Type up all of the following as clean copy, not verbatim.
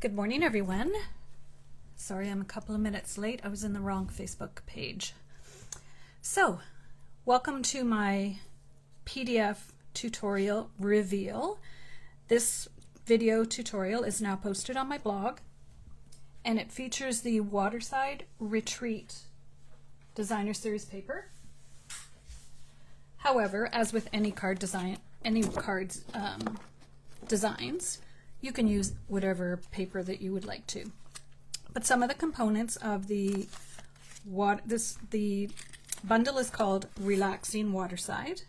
Good morning, everyone. Sorry I'm a couple of minutes late. I was in the wrong Facebook page. So, welcome to my PDF tutorial reveal. This video tutorial is now posted on my blog, and it features the Waterside Retreat designer series paper. However, as with any card design, designs, you can use whatever paper that you would like to. But some of the components of the bundle is called Relaxing Waterside.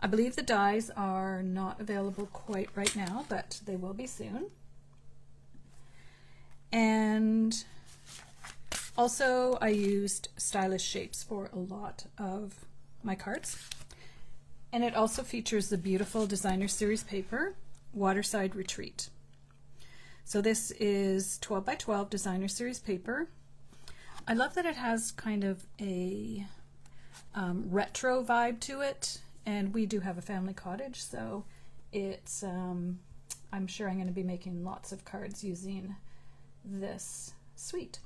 I believe the dies are not available quite right now, but they will be soon. And also I used stylish shapes for a lot of my cards. And it also features the beautiful designer series paper, Waterside Retreat. So this is 12 by 12 designer series paper. I love that it has kind of a retro vibe to it, and we do have a family cottage, so it's I'm sure I'm going to be making lots of cards using this suite.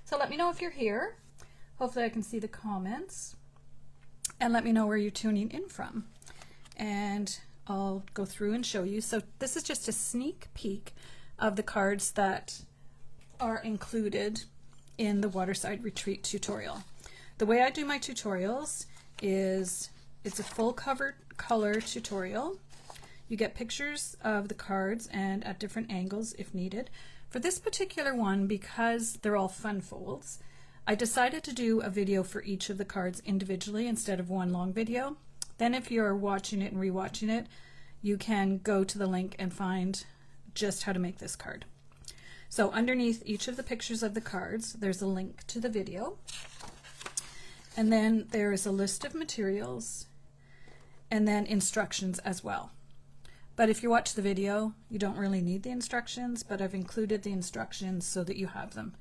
So let me know if you're here. Hopefully I can see the comments, and let me know where you're tuning in from, and I'll go through and show you. So this is just a sneak peek of the cards that are included in the Waterside Retreat tutorial. The way I do my tutorials is it's a full color tutorial. You get pictures of the cards and at different angles if needed. For this particular one, because they're all fun folds, I decided to do a video for each of the cards individually instead of one long video. Then if you're watching it and rewatching it, you can go to the link and find just how to make this card. So underneath each of the pictures of the cards, there's a link to the video. And then there is a list of materials and then instructions as well. But if you watch the video, you don't really need the instructions, but I've included the instructions so that you have them.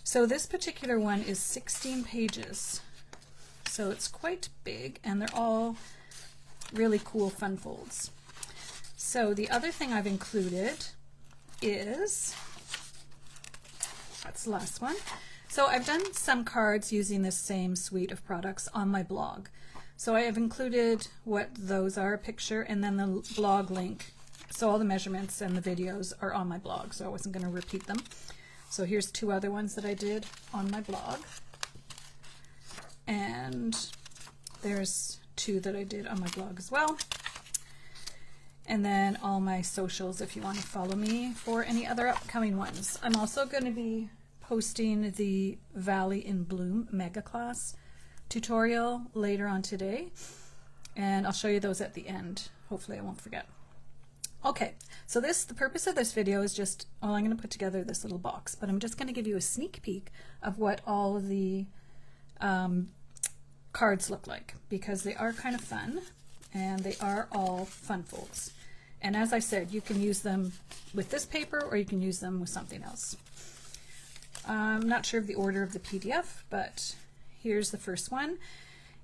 So this particular one is 16 pages. So it's quite big, and they're all really cool fun folds. So the other thing I've included is, that's the last one. So I've done some cards using this same suite of products on my blog. So I have included what those are, a picture, and then the blog link. So all the measurements and the videos are on my blog, so I wasn't going to repeat them. So here's two other ones that I did on my blog. And there's two that I did on my blog as well. And then all my socials if you want to follow me for any other upcoming ones. I'm also going to be posting the Valley in Bloom Mega Class tutorial later on today, and I'll show you those at the end. Hopefully I won't forget. Okay, so the purpose of this video is just, I'm going to put together this little box, but I'm just going to give you a sneak peek of what all of the cards look like, because they are kind of fun and they are all fun folds. And as I said, you can use them with this paper or you can use them with something else. I'm not sure of the order of the PDF, but here's the first one.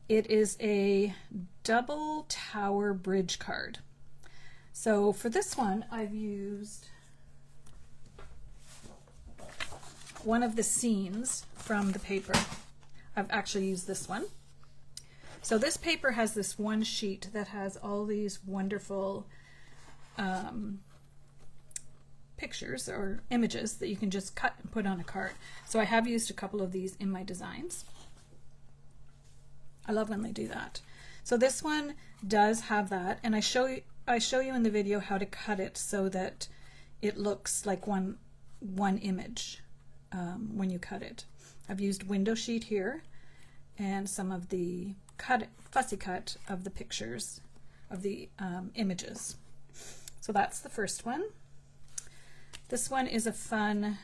It is a double tower bridge card. So for this one, I've used one of the scenes from the paper. I've actually used this one. So this paper has this one sheet that has all these wonderful pictures or images that you can just cut and put on a card. So I have used a couple of these in my designs. I love when they do that. So this one does have that, and I show you in the video how to cut it so that it looks like one image when you cut it. I've used window sheet here and some of the fussy cut of the pictures of the images. So that's the first one. This one is a fun,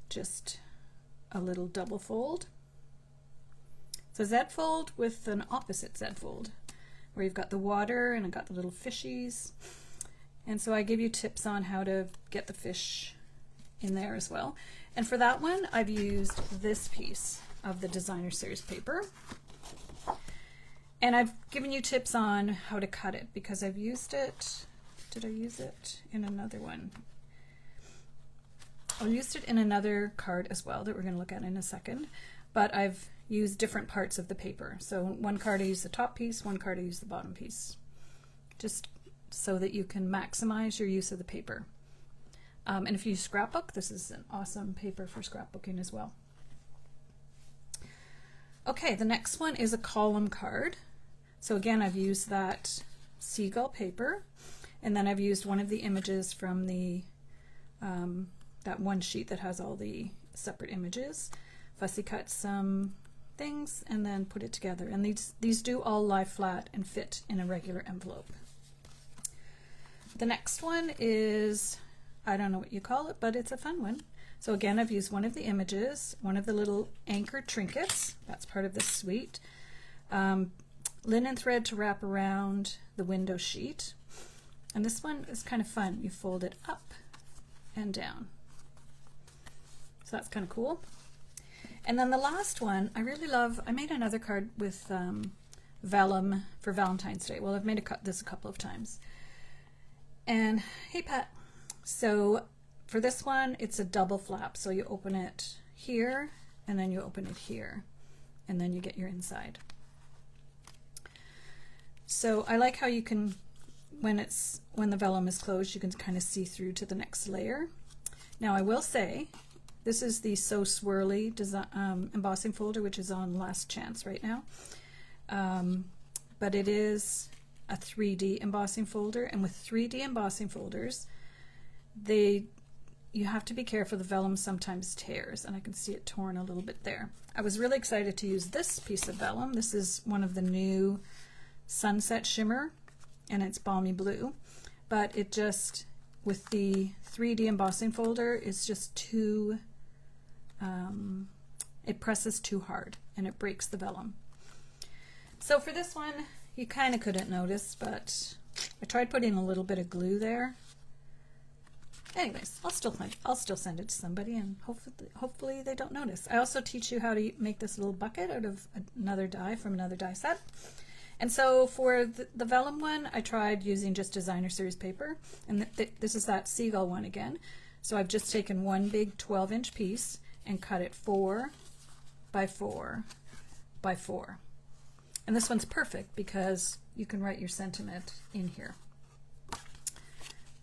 just a little double fold. It's a Z fold with an opposite Z fold, where you've got the water and I've got the little fishies. And so I give you tips on how to get the fish in there as well. And for that one, I've used this piece of the designer series paper. And I've given you tips on how to cut it because I've used it did I use it in another one? I used it in another card as well that we're going to look at in a second, but I've used different parts of the paper. So one card I use the top piece, one card I use the bottom piece, just so that you can maximize your use of the paper. And if you scrapbook, this is an awesome paper for scrapbooking as well. Okay, the next one is a column card. So again, I've used that seagull paper, and then I've used one of the images from the that one sheet that has all the separate images. Fussy cut some things and then put it together. And these do all lie flat and fit in a regular envelope. The next one is, I don't know what you call it, but it's a fun one. So again, I've used one of the images, one of the little anchor trinkets, that's part of this suite, linen thread to wrap around the window sheet. And this one is kind of fun. You fold it up and down. So that's kind of cool. And then the last one, I really love, I made another card with vellum for Valentine's Day. Well, I've made this a couple of times. And hey, Pat. So for this one, it's a double flap. So you open it here, and then you open it here, and then you get your inside. So I like how you can, when the vellum is closed, you can kind of see through to the next layer. Now I will say, this is the So Swirly embossing folder, which is on last chance right now. But it is a 3D embossing folder, and with 3D embossing folders, you have to be careful. The vellum sometimes tears, and I can see it torn a little bit there. I was really excited to use this piece of vellum. This is one of the new Sunset Shimmer, and it's balmy blue, but it just, with the 3D embossing folder, it's just too, it presses too hard and it breaks the vellum. So for this one, you kind of couldn't notice, but I tried putting a little bit of glue there. Anyways, I'll still send it to somebody, and hopefully they don't notice. I also teach you how to make this little bucket out of another die from another die set. And so for the vellum one, I tried using just designer series paper, and this is that seagull one again. So I've just taken one big 12-inch piece and cut it 4 by 4 by 4. And this one's perfect because you can write your sentiment in here.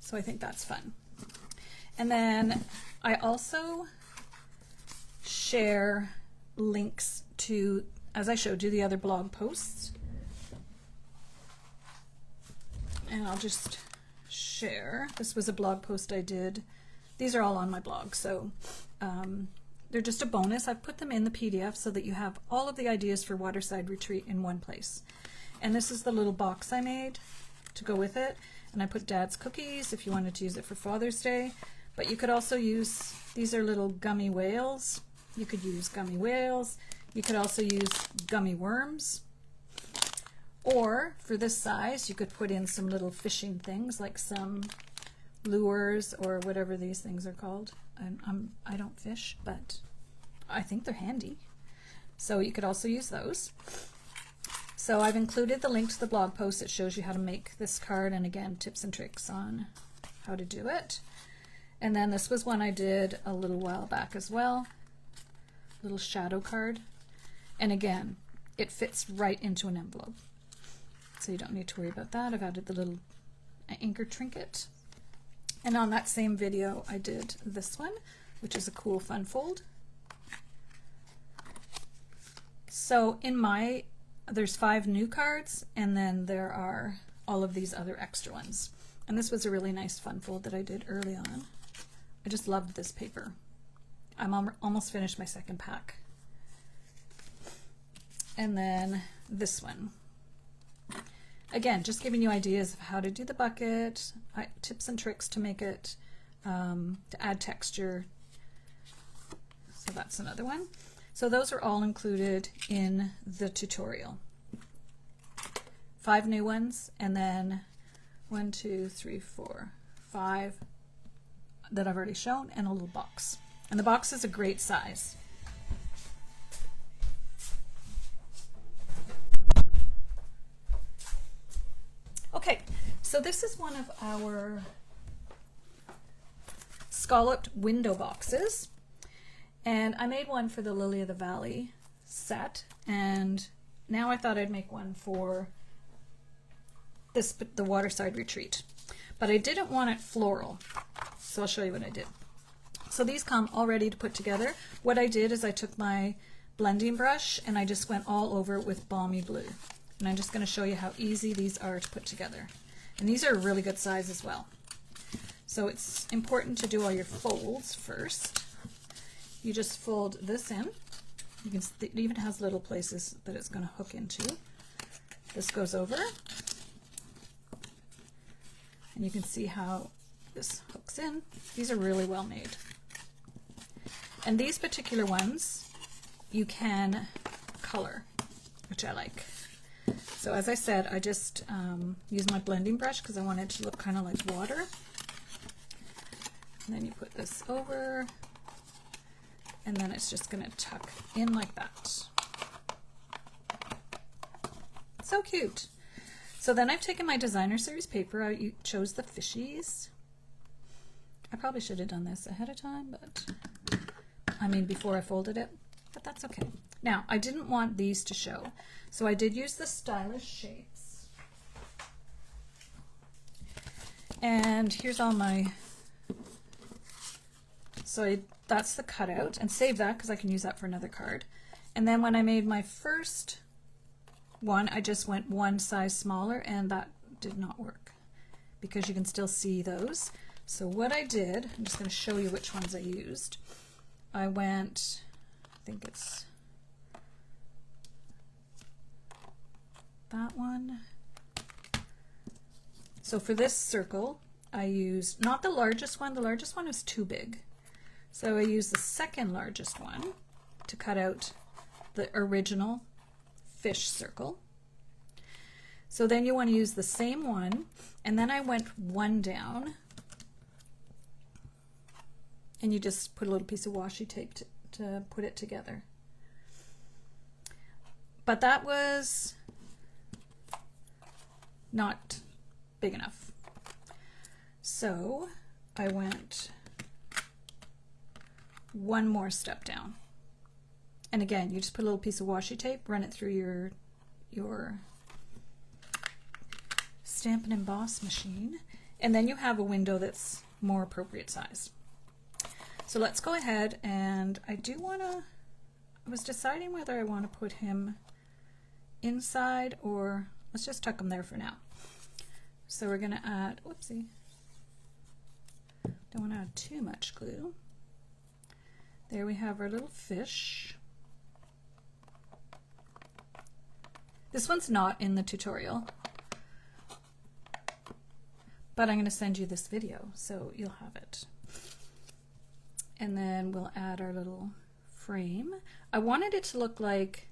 So I think that's fun. And then I also share links to, as I showed you, the other blog posts. And I'll just share. This was a blog post I did. These are all on my blog, so they're just a bonus. I've put them in the PDF so that you have all of the ideas for Waterside Retreat in one place. And this is the little box I made to go with it. And I put Dad's cookies if you wanted to use it for Father's Day. But you could also use, these are little gummy whales. You could use gummy whales. You could also use gummy worms. Or for this size, you could put in some little fishing things like some lures or whatever these things are called. I don't fish, but I think they're handy. So you could also use those. So I've included the link to the blog post that shows you how to make this card, and again, tips and tricks on how to do it. And then this was one I did a little while back as well, little shadow card. And again, it fits right into an envelope. So you don't need to worry about that. I've added the little anchor trinket. And on that same video, I did this one, which is a cool fun fold. So there's 5 new cards, and then there are all of these other extra ones. And this was a really nice fun fold that I did early on. I just loved this paper. I'm almost finished my second pack. And then this one. Again, just giving you ideas of how to do the bucket, tips and tricks to make it, to add texture. So that's another one. So those are all included in the tutorial. 5 new ones, and then 1, 2, 3, 4, 5 that I've already shown, and a little box. And the box is a great size. Okay, So this is one of our scalloped window boxes, and I made one for the Lily of the Valley set, and now I thought I'd make one for the Waterside Retreat, but I didn't want it floral, so I'll show you what I did. So these come all ready to put together. What I did is I took my blending brush and I just went all over it with Balmy Blue, and I'm just going to show you how easy these are to put together. And these are a really good size as well. So it's important to do all your folds first. You just fold this in. You can see it even has little places that it's going to hook into. This goes over. And you can see how this hooks in. These are really well made. And these particular ones you can color, which I like. So as I said, I just use my blending brush because I want it to look kind of like water. And then you put this over, and then it's just going to tuck in like that. So cute. So then I've taken my designer series paper. I chose the fishies. I probably should have done this ahead of time, but I mean before I folded it, but that's okay. Now, I didn't want these to show, so I did use the stylish shapes. And here's all my, that's the cutout, and save that because I can use that for another card. And then when I made my first one, I just went one size smaller, and that did not work because you can still see those. So what I did, I'm just going to show you which ones I used. I went, I think it's that one. So for this circle, I used not the largest one. The largest one is too big. So I used the second largest one to cut out the original fish circle. So then you want to use the same one, and then I went one down, and you just put a little piece of washi tape to put it together. But that was not big enough. So I went one more step down. And again, you just put a little piece of washi tape, run it through your stamp and emboss machine, and then you have a window that's more appropriate size. So let's go ahead, and I was deciding whether I want to put him inside or let's just tuck him there for now. So we're going to add, whoopsie, don't want to add too much glue. There we have our little fish. This one's not in the tutorial, but I'm going to send you this video so you'll have it. And then we'll add our little frame. I wanted it to look like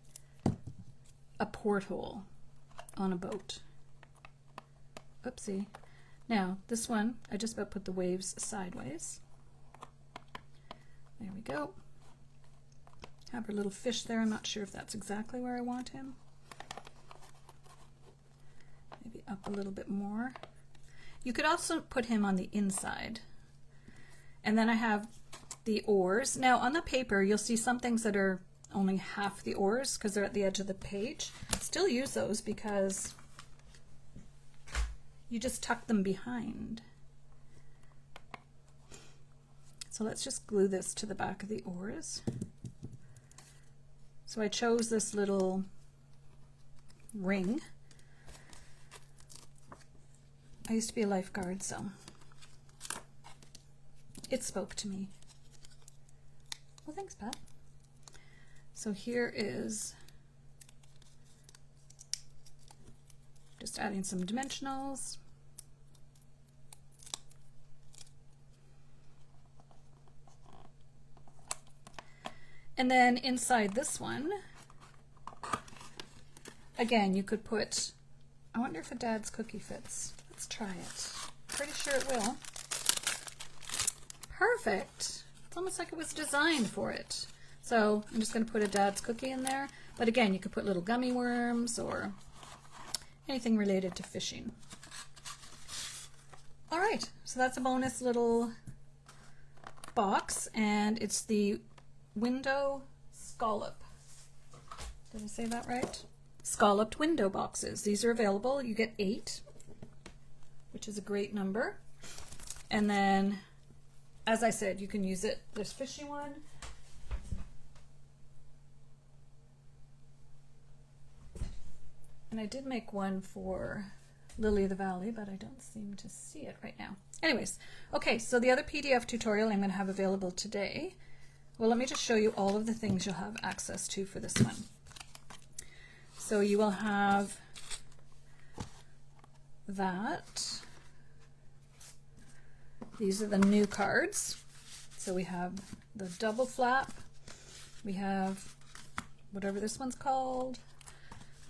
a porthole on a boat. Oopsie. Now, this one, I just about put the waves sideways. There we go. Have our little fish there. I'm not sure if that's exactly where I want him. Maybe up a little bit more. You could also put him on the inside. And then I have the oars. Now on the paper you'll see some things that are only half the oars because they're at the edge of the page. Still use those because you just tuck them behind. So let's just glue this to the back of the oars. So I chose this little ring. I used to be a lifeguard, so it spoke to me. Well, thanks, Pat. So here is just adding some dimensionals. And then inside this one, again, you could put, I wonder if a dad's cookie fits. Let's try it. Pretty sure it will. Perfect. It's almost like it was designed for it. So I'm just going to put a dad's cookie in there. But again, you could put little gummy worms or anything related to fishing. right, so that's a bonus little box, and it's the window scallop. Did I say that right? Scalloped window boxes. These are available. You get 8, which is a great number. And then, as I said, you can use it. There's fishy one. And I did make one for Lily of the Valley, but I don't seem to see it right now. Anyways, okay, so the other PDF tutorial I'm going to have available today. Well, let me just show you all of the things you'll have access to for this one. So you will have that. These are the new cards. So we have the double flap. We have whatever this one's called.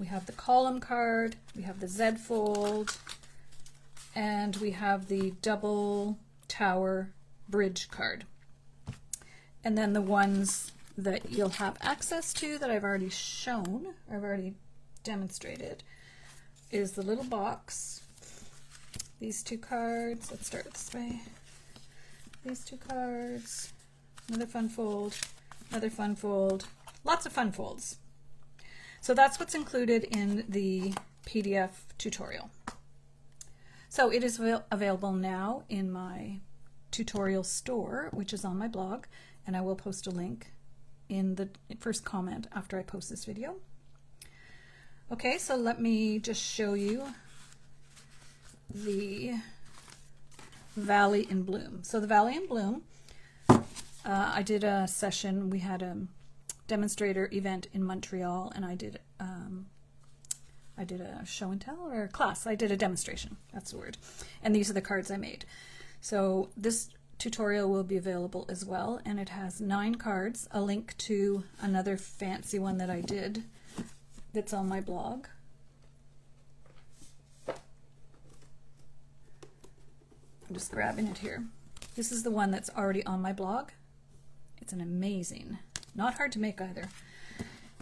We have the column card. We have the Z fold. And we have the double tower bridge card. And then the ones that you'll have access to that I've already shown, or I've already demonstrated, is the little box. These 2 cards. Let's start this way. These 2 cards. Another fun fold. Another fun fold. Lots of fun folds. So that's what's included in the PDF tutorial. So it is available now in my tutorial store, which is on my blog, and I will post a link in the first comment after I post this video. Okay, so let me just show you the Valley in Bloom. So the Valley in Bloom, I did a session. We had a demonstrator event in Montreal, and I did a show and tell, or a class. I did a demonstration, that's the word. And these are the cards I made. So this tutorial will be available as well, and it has 9 cards, a link to another fancy one that I did that's on my blog. I'm just grabbing it here. This is the one that's already on my blog. It's an amazing, not hard to make either.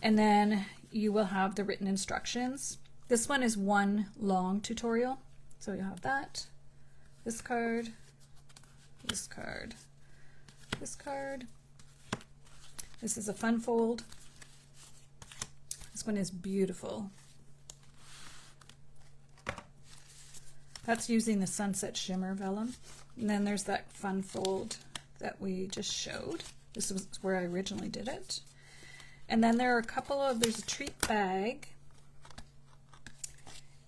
And then you will have the written instructions. This one is one long tutorial. So you'll have that, this card, this card, this card. This is a fun fold. This one is beautiful. That's using the Sunset Shimmer vellum. And then there's that fun fold that we just showed. This was where I originally did it. And then there are a couple of, there's a treat bag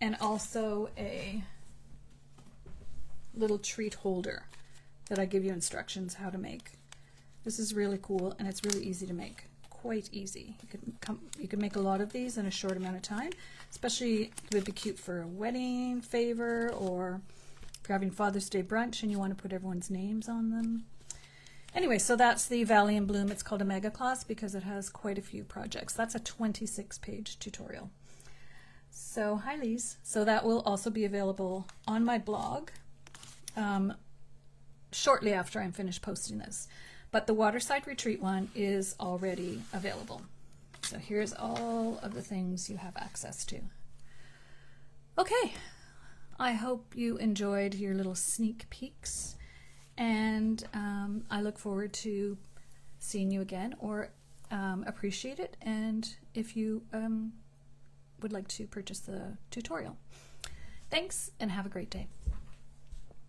and also a little treat holder that I give you instructions how to make. This is really cool, and it's really easy to make. Quite easy. You could make a lot of these in a short amount of time, especially it would be cute for a wedding favor, or if you're having Father's Day brunch and you want to put everyone's names on them. Anyway, so that's the Valley in Bloom. It's called a mega class because it has quite a few projects. That's a 26-page tutorial. So hi Lise. So that will also be available on my blog shortly after I'm finished posting this. But the Waterside Retreat one is already available. So here's all of the things you have access to. Okay, I hope you enjoyed your little sneak peeks, and I look forward to seeing you again, or appreciate it, and if you would like to purchase the tutorial. Thanks, and have a great day.